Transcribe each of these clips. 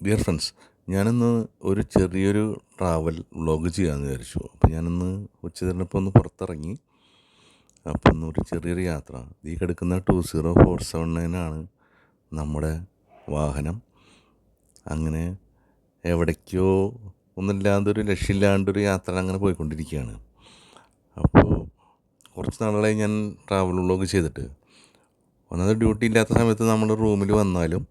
Dear friends, ഞാനിന്ന് ഒരു ചെറിയൊരു ട്രാവൽ വ്ളോഗ് ചെയ്യാമെന്ന് വിചാരിച്ചു. അപ്പോൾ ഞാനിന്ന് ഉച്ചതിരിഞ്ഞപ്പോൾ ഒന്ന് പുറത്തിറങ്ങി. അപ്പോൾ ഒന്ന് ഒരു ചെറിയൊരു യാത്ര. ഈ കിടക്കുന്ന 20479 നമ്മുടെ വാഹനം. അങ്ങനെ എവിടേക്കോ ഒന്നുമില്ലാണ്ടൊരു ലക്ഷ്യമില്ലാണ്ടൊരു യാത്ര അങ്ങനെ പോയിക്കൊണ്ടിരിക്കുകയാണ്. അപ്പോൾ കുറച്ച് നാളുകളായി ഞാൻ ട്രാവൽ വ്ളോഗ് ചെയ്തിട്ട്. ഒന്നത് ഡ്യൂട്ടി ഇല്ലാത്ത സമയത്ത് നമ്മൾ റൂമിൽ വന്നാലും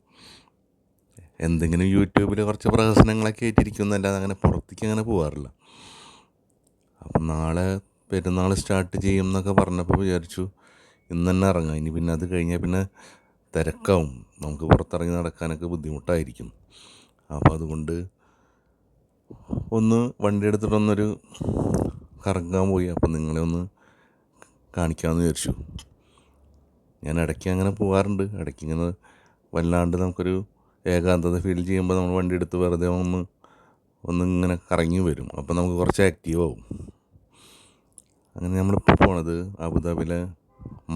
എന്തെങ്കിലും യൂട്യൂബിൽ കുറച്ച് പ്രഹസനങ്ങളൊക്കെ ആയിട്ടിരിക്കുന്നല്ലാതെ അങ്ങനെ പുറത്തേക്ക് അങ്ങനെ പോകാറില്ല. അപ്പം നാളെ പെരുന്നാൾ സ്റ്റാർട്ട് ചെയ്യും എന്നൊക്കെ പറഞ്ഞപ്പോൾ വിചാരിച്ചു ഇന്ന് തന്നെ ഇറങ്ങാം. ഇനി പിന്നെ അത് കഴിഞ്ഞാൽ പിന്നെ തിരക്കാവും, നമുക്ക് പുറത്തിറങ്ങി നടക്കാനൊക്കെ ബുദ്ധിമുട്ടായിരിക്കും. അപ്പോൾ അതുകൊണ്ട് ഒന്ന് വണ്ടി എടുത്തിട്ടൊന്നൊരു കറങ്ങാൻ പോയി. അപ്പം നിങ്ങളെ ഒന്ന് കാണിക്കാമെന്ന് വിചാരിച്ചു. ഞാൻ ഇടയ്ക്ക് അങ്ങനെ പോകാറുണ്ട്. ഇടയ്ക്ക് ഇങ്ങനെ വല്ലാണ്ട് നമുക്കൊരു ഏകാന്തത ഫീൽ ചെയ്യുമ്പോൾ നമ്മൾ വണ്ടി എടുത്ത് വെറുതെ ഒന്നിങ്ങനെ കറങ്ങി വരും. അപ്പോൾ നമുക്ക് കുറച്ച് ആക്റ്റീവ് ആവും. അങ്ങനെ നമ്മളിപ്പോൾ പോണത് അബുദാബിയിലെ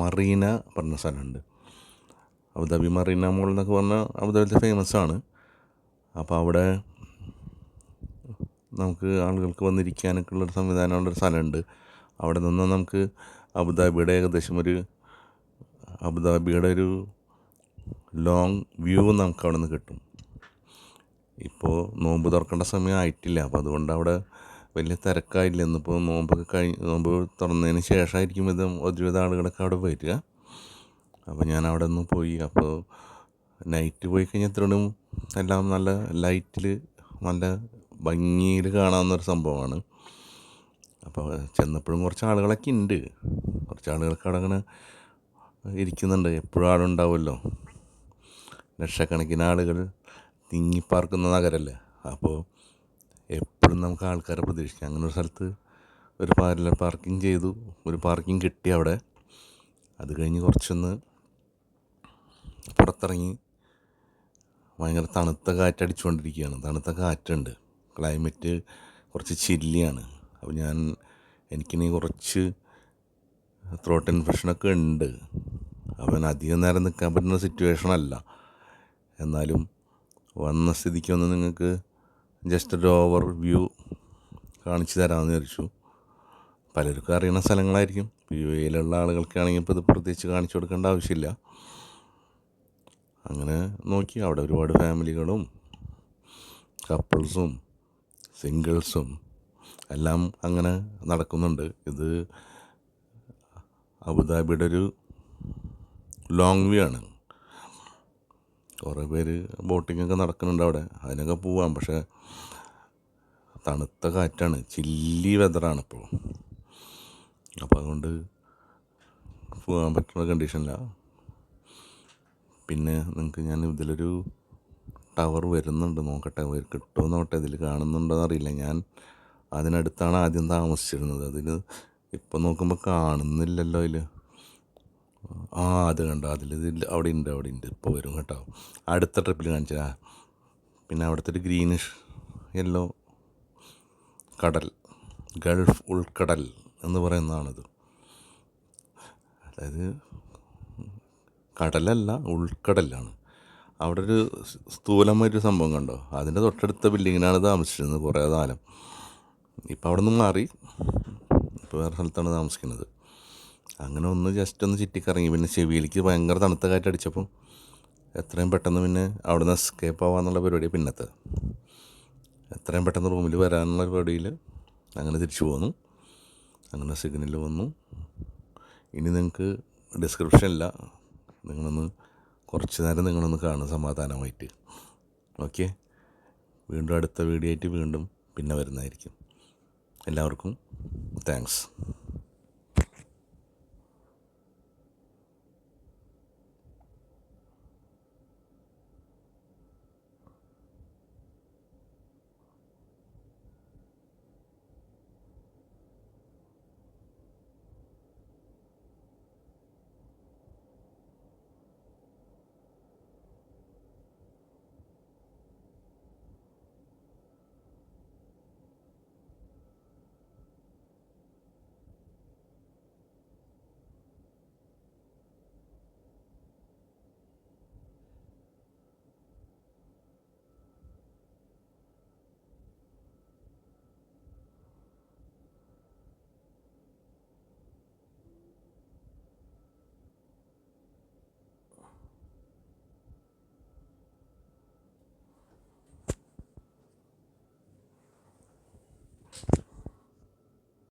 മറീന പറഞ്ഞ സ്ഥലമുണ്ട്. അബുദാബി മറീന മോൾ എന്നൊക്കെ പറഞ്ഞാൽ അബുദാബിയിലെ ഫേമസ് ആണ്. അപ്പോൾ അവിടെ നമുക്ക് ആളുകൾക്ക് വന്നിരിക്കാനൊക്കെ ഉള്ളൊരു സംവിധാനമുള്ളൊരു സ്ഥലമുണ്ട്. അവിടെ നിന്ന് നമുക്ക് അബുദാബിയുടെ ഒരു ലോങ് വ്യൂ നമുക്ക് അവിടെ നിന്ന് കിട്ടും. ഇപ്പോൾ നോമ്പ് തുറക്കേണ്ട സമയം ആയിട്ടില്ല. അപ്പോൾ അതുകൊണ്ട് അവിടെ വലിയ തിരക്കായില്ല. ഇന്നിപ്പോൾ നോമ്പ് തുറന്നതിന് ശേഷമായിരിക്കും ഒരുവിധ ആളുകളൊക്കെ അവിടെ വരിക. അപ്പോൾ ഞാൻ അവിടെ നിന്ന് പോയി. അപ്പോൾ നൈറ്റ് പോയി കഴിഞ്ഞാൽ ഇത്രയും എല്ലാം നല്ല ലൈറ്റിൽ നല്ല ഭംഗിയിൽ കാണാവുന്നൊരു സംഭവമാണ്. അപ്പോൾ ചെന്നപ്പോഴും കുറച്ച് ആളുകളൊക്കെ ഉണ്ട്. കുറച്ച് ആളുകളൊക്കെ അവിടെ അങ്ങനെ ഇരിക്കുന്നുണ്ട്. എപ്പോഴും ആളുണ്ടാവുമല്ലോ. ലക്ഷക്കണക്കിന് ആളുകൾ തിങ്ങിപ്പാർക്കുന്ന നഗരമല്ലേ. അപ്പോൾ എപ്പോഴും നമുക്ക് ആൾക്കാരെ പ്രതീക്ഷിക്കാം. അങ്ങനെ ഒരു സ്ഥലത്ത് ഒരു പാരലൽ പാർക്കിംഗ് ചെയ്തു. ഒരു പാർക്കിംഗ് കിട്ടി അവിടെ. അത് കഴിഞ്ഞ് കുറച്ചൊന്ന് പുറത്തിറങ്ങി. ഭയങ്കര തണുത്ത കാറ്റടിച്ചുകൊണ്ടിരിക്കുകയാണ്. തണുത്ത കാറ്റുണ്ട്. ക്ലൈമറ്റ് കുറച്ച് ചില്ലിയാണ്. അപ്പോൾ എനിക്കിനി കുറച്ച് ത്രോട്ട് ഇൻഫെക്ഷനൊക്കെ ഉണ്ട്. അവൻ അധികം നേരം നിൽക്കാൻ പറ്റുന്ന സിറ്റുവേഷനല്ല. എന്നാലും വന്ന സ്ഥിതിക്കൊന്ന് നിങ്ങൾക്ക് ജസ്റ്റ് ഒരു ഓവർ വ്യൂ കാണിച്ചു തരാമെന്ന് വിചാരിച്ചു. പലർക്കും അറിയുന്ന സ്ഥലങ്ങളായിരിക്കും. UAE-യിലുള്ള ആളുകൾക്കാണെങ്കിൽ ഇപ്പോൾ ഇത് പ്രത്യേകിച്ച് കാണിച്ചു കൊടുക്കേണ്ട ആവശ്യമില്ല. അങ്ങനെ നോക്കി അവിടെ ഒരുപാട് ഫാമിലികളും കപ്പിൾസും സിംഗിൾസും എല്ലാം അങ്ങനെ നടക്കുന്നുണ്ട്. ഇത് അബുദാബിയുടെ ഒരു ലോങ് വ്യൂ ആണ്. കുറേ പേര് ബോട്ടിങ്ങൊക്കെ നടക്കുന്നുണ്ട് അവിടെ. അതിനൊക്കെ പോവാം. പക്ഷേ തണുത്ത കാറ്റാണ്, ചില്ലി വെതറാണ് ഇപ്പോൾ. അപ്പോൾ അതുകൊണ്ട് പോകാൻ പറ്റുന്ന കണ്ടീഷനില്ല. പിന്നെ നിങ്ങൾക്ക് ഞാൻ ഇതിലൊരു ടവർ വരുന്നുണ്ട്, നോക്കട്ടെ കിട്ടുമോ നോക്കട്ടെ. ഇതിൽ കാണുന്നുണ്ടോയെന്ന് അറിയില്ല. ഞാൻ അതിനടുത്താണ് ആദ്യം താമസിച്ചിരുന്നത്. അതിൽ ഇപ്പം നോക്കുമ്പോൾ കാണുന്നില്ലല്ലോ. അത് കണ്ടോ, അവിടെ ഉണ്ട്. ഇപ്പോൾ വരും കേട്ടോ. അടുത്ത ട്രിപ്പിൽ കാണിച്ചാ. പിന്നെ അവിടുത്തെ ഒരു ഗ്രീനിഷ് യെല്ലോ കടൽ, ഗൾഫ് ഉൾക്കടൽ എന്ന് പറയുന്നതാണത്. അതായത് കടലല്ല, ഉൾക്കടലാണ്. അവിടെ ഒരു സ്ഥൂലമായൊരു സംഭവം കണ്ടോ. അതിൻ്റെ തൊട്ടടുത്ത ബിൽഡിങ്ങിനാണ് താമസിച്ചിരുന്നത് കുറേ കാലം. ഇപ്പം അവിടെ നിന്ന് മാറി ഇപ്പോൾ വേറെ സ്ഥലത്താണ് താമസിക്കുന്നത്. അങ്ങനെ ജസ്റ്റ് ഒന്ന് ചുറ്റിക്കറങ്ങി. പിന്നെ ചെവിയിലേക്ക് ഭയങ്കര തണുത്ത കാറ്റടിച്ചപ്പം എത്രയും പെട്ടെന്ന് പിന്നെ അവിടെ നിന്ന് എസ്കേപ്പ് ആവാന്നുള്ള പരിപാടി പിന്നത്തെ. എത്രയും പെട്ടെന്ന് റൂമിൽ വരാനുള്ള പരിപാടിയിൽ അങ്ങനെ തിരിച്ചു പോന്നു. അങ്ങനെ സിഗ്നൽ വന്നു. ഇനി നിങ്ങൾക്ക് ഡിസ്ക്രിപ്ഷനില്ല, കുറച്ച് നേരം നിങ്ങളൊന്ന് കാണും സമാധാനമായിട്ട്. ഓക്കെ, വീണ്ടും അടുത്ത വീഡിയോ ആയിട്ട് വീണ്ടും പിന്നെ വരുന്നതായിരിക്കും. എല്ലാവർക്കും താങ്ക്സ്.